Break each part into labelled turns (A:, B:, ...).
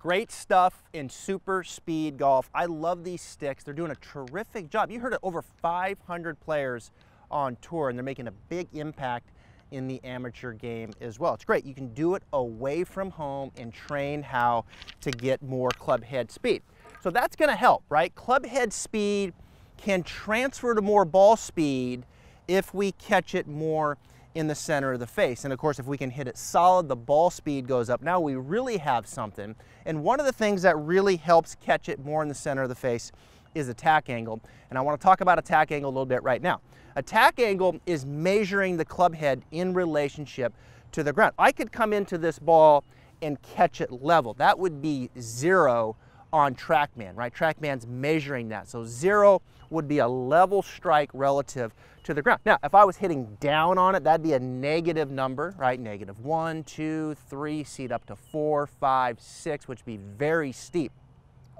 A: Great stuff in super speed golf. I love these sticks. They're doing a terrific job. You heard it, over 500 players on tour, and they're making a big impact in the amateur game as well. It's great. You can do it away from home and train how to get more club head speed. So that's going to help, right? Club head speed can transfer to more ball speed if we catch it more in the center of the face. And of course, if we can hit it solid, the ball speed goes up. Now we really have something. And one of the things that really helps catch it more in the center of the face is attack angle. And I want to talk about attack angle a little bit right now. Attack angle is measuring the club head in relationship to the ground. I could come into this ball and catch it level. That would be 0 on Trackman, right? Trackman's measuring that. So 0 would be a level strike relative to the ground. Now, if I was hitting down on it, that'd be a negative number, right? -1, 2, 3, see it up to 4, 5, 6, which would be very steep.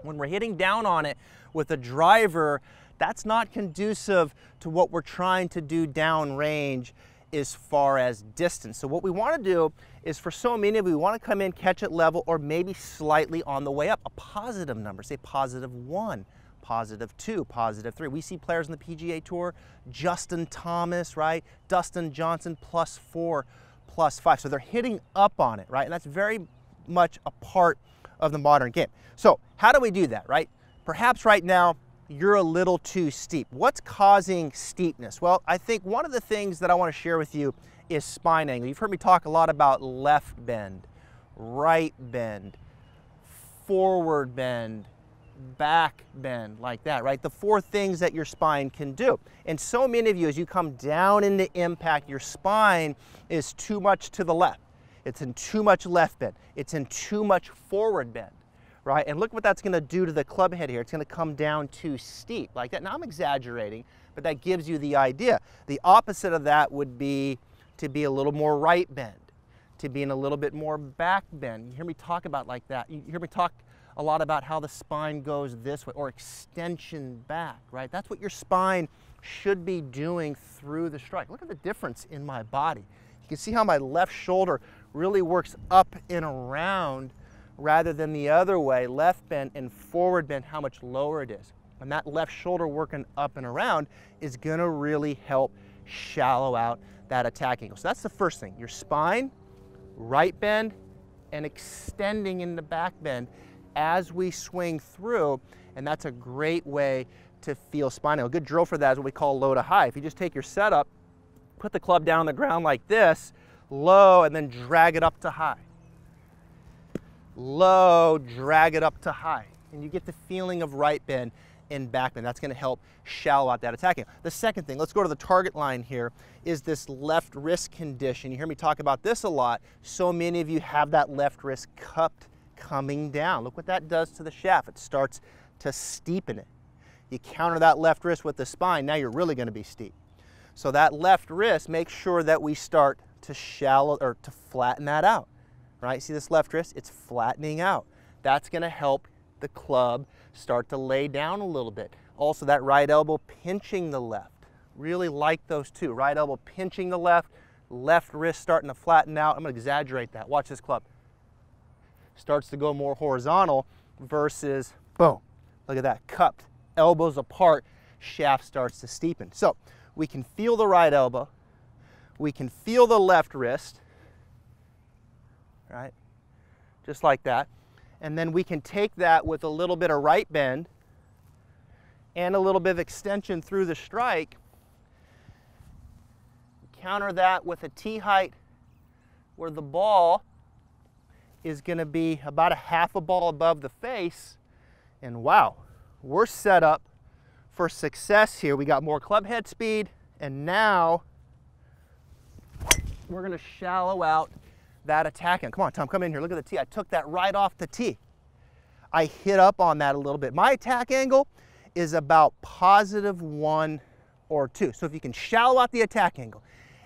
A: When we're hitting down on it with a driver, that's not conducive to what we're trying to do downrange as far as distance. So what we want to do is, for so many of you, we want to come in, catch it level, or maybe slightly on the way up, a positive number, say +1, +2, +3. We see players on the PGA Tour, Justin Thomas, right? Dustin Johnson, +4, +5. So they're hitting up on it, right? And that's very much a part of the modern game. So how do we do that, right? Perhaps right now you're a little too steep. What's causing steepness? Well, I think one of the things that I want to share with you is spine angle. You've heard me talk a lot about left bend, right bend, forward bend, back bend, like that, right? The 4 things that your spine can do. And so many of you, as you come down into impact, your spine is too much to the left. It's in too much left bend. It's in too much forward bend, right? And look what that's going to do to the club head here. It's going to come down too steep like that. Now I'm exaggerating, but that gives you the idea. The opposite of that would be to be a little more right bend, to be in a little bit more back bend. You hear me talk about like that. You hear me talk a lot about how the spine goes this way, or extension back, right? That's what your spine should be doing through the strike. Look at the difference in my body. You can see how my left shoulder really works up and around rather than the other way, left bend and forward bend, how much lower it is. And that left shoulder working up and around is gonna really help shallow out that attack angle. So that's the first thing, your spine, right bend, and extending in the back bend as we swing through, and that's a great way to feel spine angle. A good drill for that is what we call low to high. If you just take your setup, put the club down on the ground like this, low, and then drag it up to high. Low, drag it up to high. And you get the feeling of right bend and back bend. That's going to help shallow out that attacking. The second thing, let's go to the target line here, is this left wrist condition. You hear me talk about this a lot. So many of you have that left wrist cupped coming down. Look what that does to the shaft. It starts to steepen it. You counter that left wrist with the spine, now you're really going to be steep. So that left wrist, make sure that we start to shallow or to flatten that out. Right? See this left wrist? It's flattening out. That's going to help the club start to lay down a little bit. Also, that right elbow pinching the left. Really like those two. Right elbow pinching the left, left wrist starting to flatten out. I'm going to exaggerate that. Watch this club. Starts to go more horizontal versus boom. Look at that. Cupped, elbows apart, shaft starts to steepen. So we can feel the right elbow. We can feel the left wrist. Right? Just like that. And then we can take that with a little bit of right bend and a little bit of extension through the strike. Counter that with a tee height where the ball is going to be about a half a ball above the face. And wow, we're set up for success here. We got more club head speed, and now we're going to shallow out that attack end. Come on, Tom, come in here. Look at the tee. I took that right off the tee. I hit up on that a little bit. My attack angle is about +1 or 2. So if you can shallow out the attack angle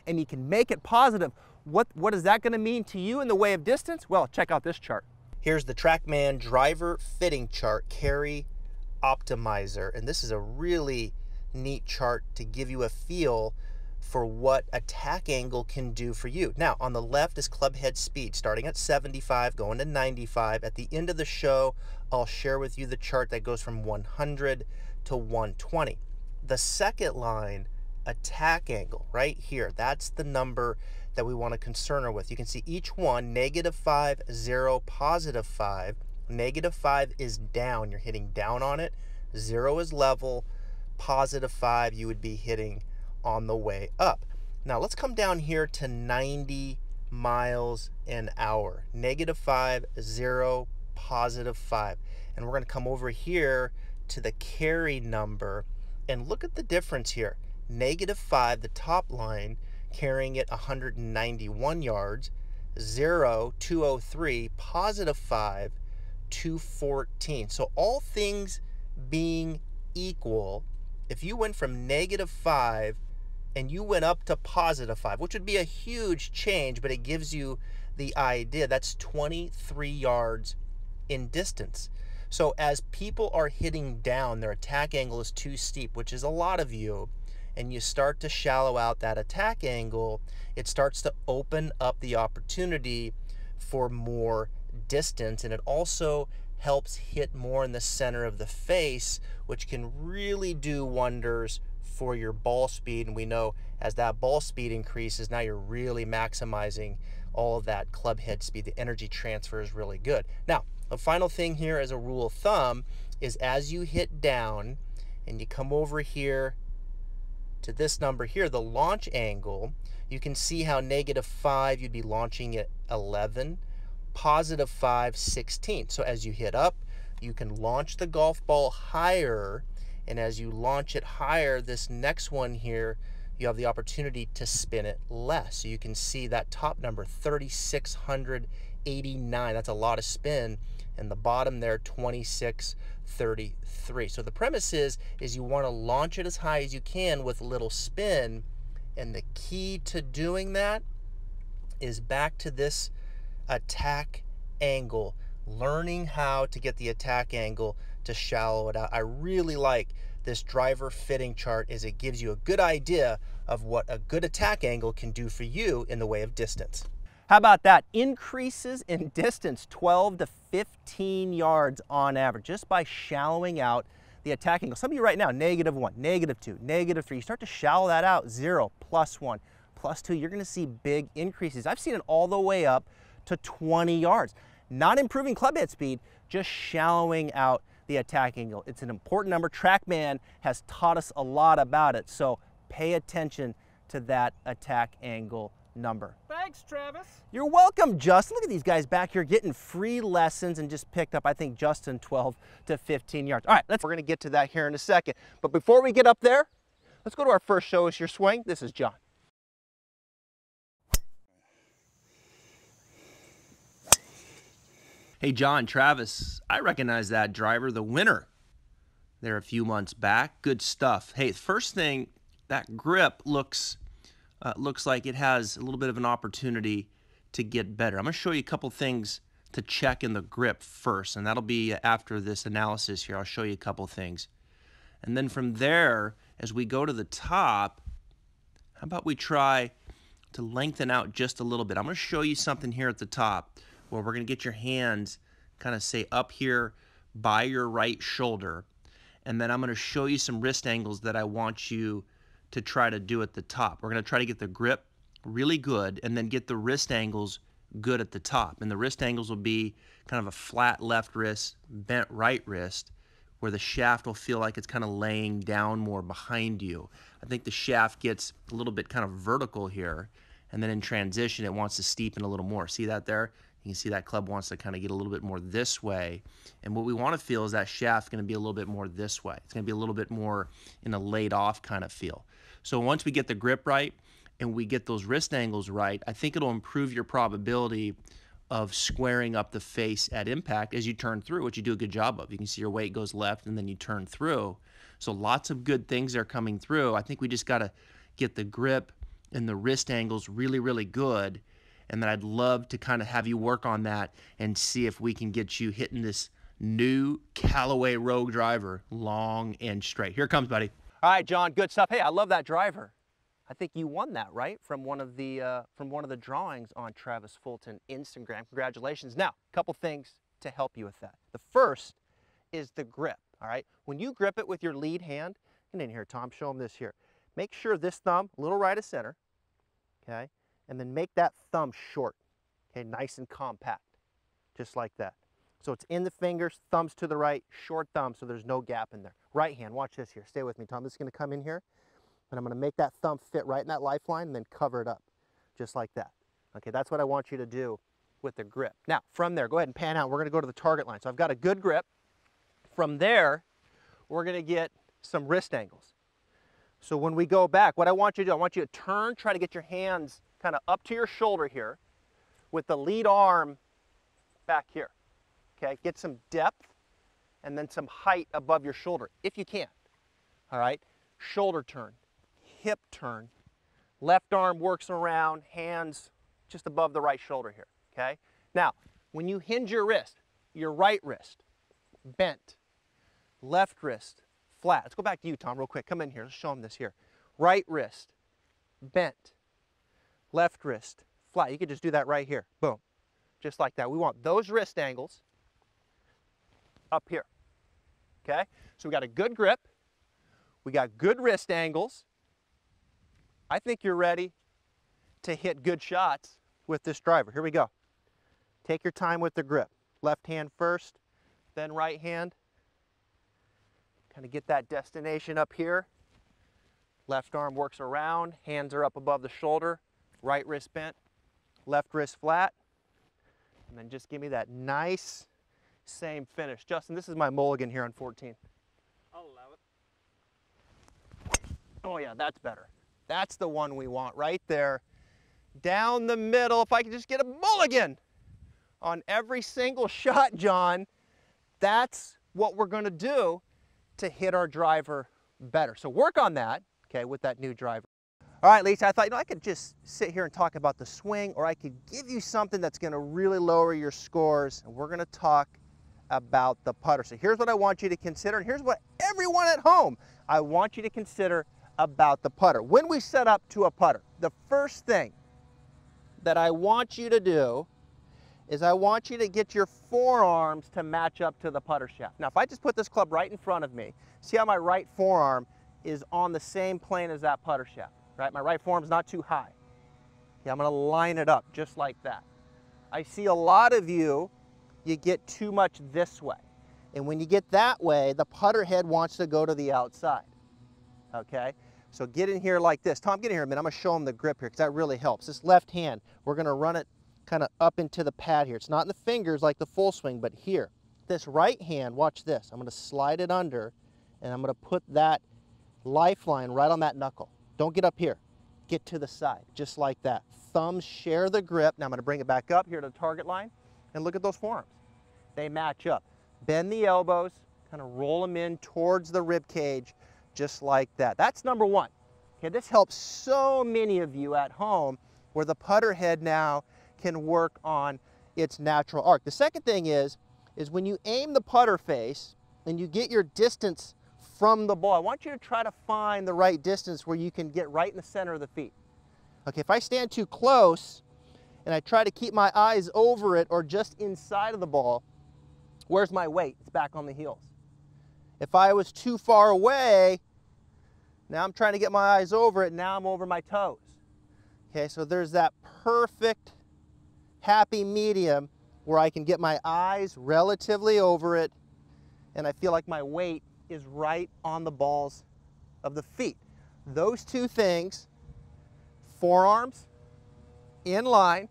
A: and you can make it positive, what is that going to mean to you in the way of distance? Well, check out this chart. Here's the Trackman driver fitting chart, carry optimizer. And this is a really neat chart to give you a feel for what attack angle can do for you. Now, on the left is club head speed, starting at 75, going to 95. At the end of the show, I'll share with you the chart that goes from 100 to 120. The second line, attack angle, right here, that's the number that we want to concern her with. You can see each one, -5, 0, +5. -5 is down, you're hitting down on it. 0 is level, +5 you would be hitting on the way up. Now let's come down here to 90 miles an hour. -5, 0, +5. And we're going to come over here to the carry number and look at the difference here. -5, the top line, carrying it 191 yards, 0, 203, +5, 214. So all things being equal, if you went from -5 and you went up to +5, which would be a huge change, but it gives you the idea, that's 23 yards in distance. So as people are hitting down, their attack angle is too steep, which is a lot of you, and you start to shallow out that attack angle, it starts to open up the opportunity for more distance, and it also helps hit more in the center of the face, which can really do wonders for your ball speed. And we know as that ball speed increases, now you're really maximizing all of that club head speed. The energy transfer is really good. Now, the final thing here as a rule of thumb is as you hit down and you come over here to this number here, the launch angle, you can see how -5, you'd be launching at 11, +5, 16. So as you hit up, you can launch the golf ball higher, and as you launch it higher, this next one here, you have the opportunity to spin it less. So you can see that top number, 3,689. That's a lot of spin. And the bottom there, 2,633. So the premise is you want to launch it as high as you can with little spin. And the key to doing that is back to this attack angle, learning how to get the attack angle to shallow it out. I really like this driver fitting chart, as it gives you a good idea of what a good attack angle can do for you in the way of distance. How about that? Increases in distance, 12 to 15 yards on average, just by shallowing out the attack angle. Some of you right now, -1, -2, -3. You start to shallow that out, 0, +1, +2. You're going to see big increases. I've seen it all the way up to 20 yards. Not improving club head speed, just shallowing out the attack angle. It's an important number. Trackman has taught us a lot about it, so pay attention to that attack angle number.
B: Thanks, Travis.
A: You're welcome, Justin. Look at these guys back here getting free lessons and just picked up, I think, Justin, 12 to 15 yards. All right, we're going to get to that here in a second. But before we get up there, let's go to our first show us your swing. This is John. Hey, John, Travis, I recognize that driver, the winner there a few months back. Good stuff. Hey, first thing, that grip looks like it has a little bit of an opportunity to get better. I'm going to show you a couple things to check in the grip first, and that'll be after this analysis here. I'll show you a couple things. And then from there, as we go to the top, how about we try to lengthen out just a little bit. I'm going to show you something here at the top where we're going to get your hands kind of say up here by your right shoulder, and then I'm going to show you some wrist angles that I want you to try to do at the top. We're going to try to get the grip really good and then get the wrist angles good at the top. And the wrist angles will be kind of a flat left wrist, bent right wrist, where the shaft will feel like it's kind of laying down more behind you. I think the shaft gets a little bit kind of vertical here, and then in transition it wants to steepen a little more. See that there? You can see that club wants to kind of get a little bit more this way. And what we want to feel is that shaft going to be a little bit more this way. It's going to be a little bit more in a laid off kind of feel. So once we get the grip right and we get those wrist angles right, I think it'll improve your probability of squaring up the face at impact as you turn through, which you do a good job of. You can see your weight goes left and then you turn through. So lots of good things are coming through. I think we just got to get the grip and the wrist angles really, really good. And then I'd love to kind of have you work on that and see if we can get you hitting this new Callaway Rogue driver long and straight. Here it comes, buddy. All right, John, good stuff. Hey, I love that driver. I think you won that, right? From one of the drawings on Travis Fulton Instagram. Congratulations. Now, a couple things to help you with that. The first is the grip, all right? When you grip it with your lead hand, get in here, Tom, show them this here. Make sure this thumb, a little right of center, okay? And then make that thumb short, okay? Nice and compact, just like that. So it's in the fingers, thumbs to the right, short thumb, so there's no gap in there. Right hand, watch this here. Stay with me, Tom. This is gonna come in here, and I'm gonna make that thumb fit right in that lifeline and then cover it up, just like that. Okay, that's what I want you to do with the grip. Now, from there, go ahead and pan out. We're gonna go to the target line. So I've got a good grip. From there, we're gonna get some wrist angles. So when we go back, what I want you to do, I want you to turn, try to get your hands kind of up to your shoulder here with the lead arm back here. Okay, get some depth and then some height above your shoulder, if you can. All right, shoulder turn, hip turn, left arm works around, hands just above the right shoulder here, okay? Now, when you hinge your wrist, your right wrist bent, left wrist flat. Let's go back to you, Tom, real quick. Come in here, let's show them this here. Right wrist bent, left wrist flat. You could just do that right here, boom, just like that. We want those wrist angles up here, okay? So we got a good grip, we got good wrist angles. I think you're ready to hit good shots with this driver. Here we go. Take your time with the grip. Left hand first, then right hand. Kind of get that destination up here. Left arm works around, hands are up above the shoulder, right wrist bent, left wrist flat. And then just give me that nice, same finish. Justin, this is my mulligan here on 14.
B: I'll allow it.
A: Oh yeah, that's better. That's the one we want right there. Down the middle, if I could just get a mulligan on every single shot, John, that's what we're gonna do to hit our driver better. So work on that, okay, with that new driver. All right, Lisa, I thought, I could just sit here and talk about the swing, or I could give you something that's gonna really lower your scores, and we're gonna talk about the putter. So here's what I want you to consider, and here's what everyone at home, I want you to consider about the putter. When we set up to a putter, the first thing that I want you to do is I want you to get your forearms to match up to the putter shaft. Now, if I just put this club right in front of me, see how my right forearm is on the same plane as that putter shaft, right? My right forearm's not too high. Okay, I'm gonna line it up just like that. I see a lot of you get too much this way. And when you get that way, the putter head wants to go to the outside, okay? So get in here like this. Tom, get in here a minute. I'm gonna show them the grip here because that really helps. This left hand, we're gonna run it kind of up into the pad here. It's not in the fingers like the full swing, but here. This right hand, watch this. I'm gonna slide it under and I'm gonna put that lifeline right on that knuckle. Don't get up here. Get to the side, just like that. Thumbs share the grip. Now I'm gonna bring it back up here to the target line and look at those forearms. They match up. Bend the elbows, kind of roll them in towards the rib cage, just like that. That's number one. Okay, this helps so many of you at home where the putter head now can work on its natural arc. The second thing is when you aim the putter face and you get your distance from the ball, I want you to try to find the right distance where you can get right in the center of the feet. Okay, if I stand too close and I try to keep my eyes over it or just inside of the ball, where's my weight? It's back on the heels. If I was too far away, now I'm trying to get my eyes over it, now I'm over my toes. Okay, so there's that perfect happy medium where I can get my eyes relatively over it and I feel like my weight is right on the balls of the feet. Those two things, forearms in line,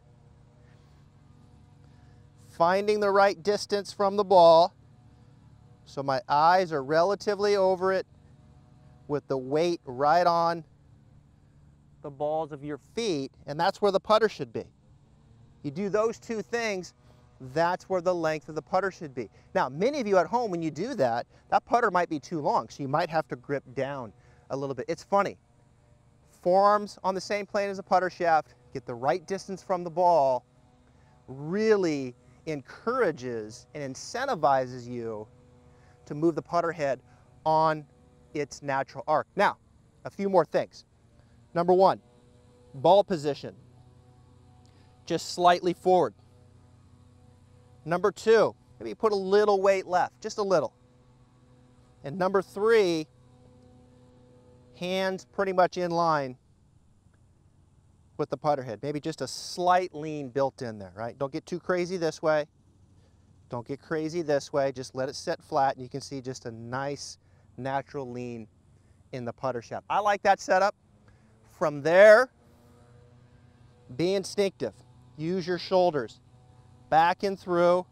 A: finding the right distance from the ball so my eyes are relatively over it with the weight right on the balls of your feet, and that's where the putter should be. You do those two things, that's where the length of the putter should be. Now, many of you at home, when you do that, that putter might be too long, so you might have to grip down a little bit. It's funny. Forearms on the same plane as the putter shaft, get the right distance from the ball, really encourages and incentivizes you to move the putter head on its natural arc. Now, a few more things. Number one, ball position, just slightly forward. Number two, maybe put a little weight left, just a little. And number three, hands pretty much in line with the putter head. Maybe just a slight lean built in there, right? Don't get too crazy this way. Don't get crazy this way. Just let it sit flat, and you can see just a nice natural lean in the putter shaft. I like that setup. From there, be instinctive. Use your shoulders back and through.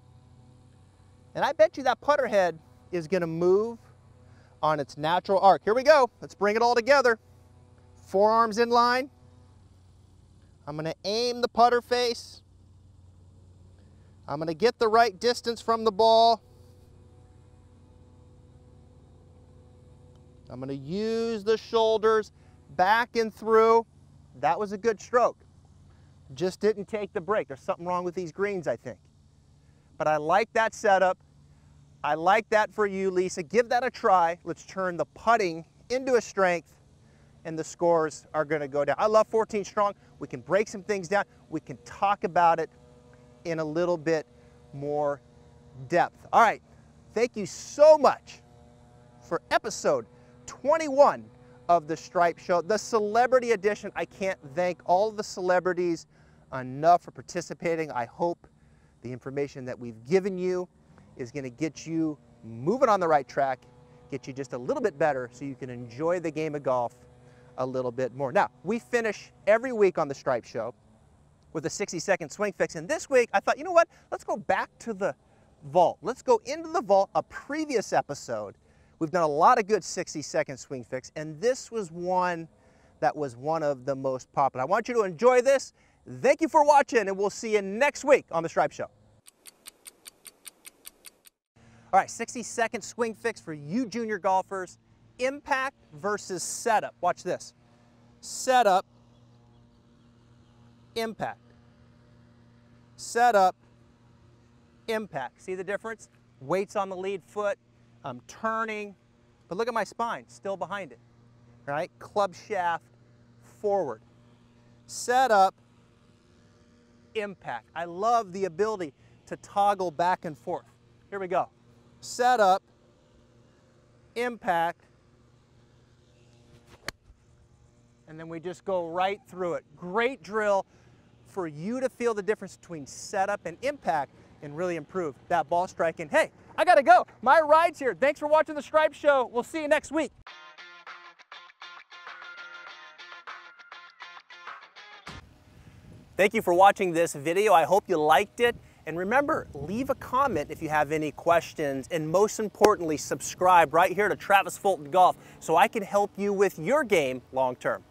A: And I bet you that putter head is going to move on its natural arc. Here we go. Let's bring it all together. Forearms in line. I'm going to aim the putter face. I'm going to get the right distance from the ball. I'm going to use the shoulders back and through. That was a good stroke. Just didn't take the break. There's something wrong with these greens, I think. But I like that setup. I like that for you, Lisa. Give that a try. Let's turn the putting into a strength, and the scores are going to go down. I love 14 strong. We can break some things down. We can talk about it in a little bit more depth. All right. Thank you so much for episode 21 of the Stripe Show, the celebrity edition. I can't thank all of the celebrities enough for participating. I hope the information that we've given you is going to get you moving on the right track, get you just a little bit better so you can enjoy the game of golf a little bit more. Now, we finish every week on the Stripe Show with a 60-second swing fix, and this week I thought, you know what, let's go back to the vault. Let's go into the vault. A previous episode, we've done a lot of good 60-second swing fix, and this was one that was one of the most popular. I want you to enjoy this. Thank you for watching, and we'll see you next week on the Stripe Show. All right, 60-second swing fix for you junior golfers. Impact versus setup. Watch this. Setup, impact. Setup, impact. See the difference? Weight's on the lead foot. I'm turning, but look at my spine, still behind it. All right, club shaft forward. Setup, impact. I love the ability to toggle back and forth. Here we go. Setup, impact, and then we just go right through it. Great drill for you to feel the difference between setup and impact and really improve that ball striking. Hey, I gotta go. My ride's here. Thanks for watching the Stripe Show. We'll see you next week. Thank you for watching this video. I hope you liked it. And remember, leave a comment if you have any questions, and most importantly, subscribe right here to Travis Fulton Golf so I can help you with your game long term.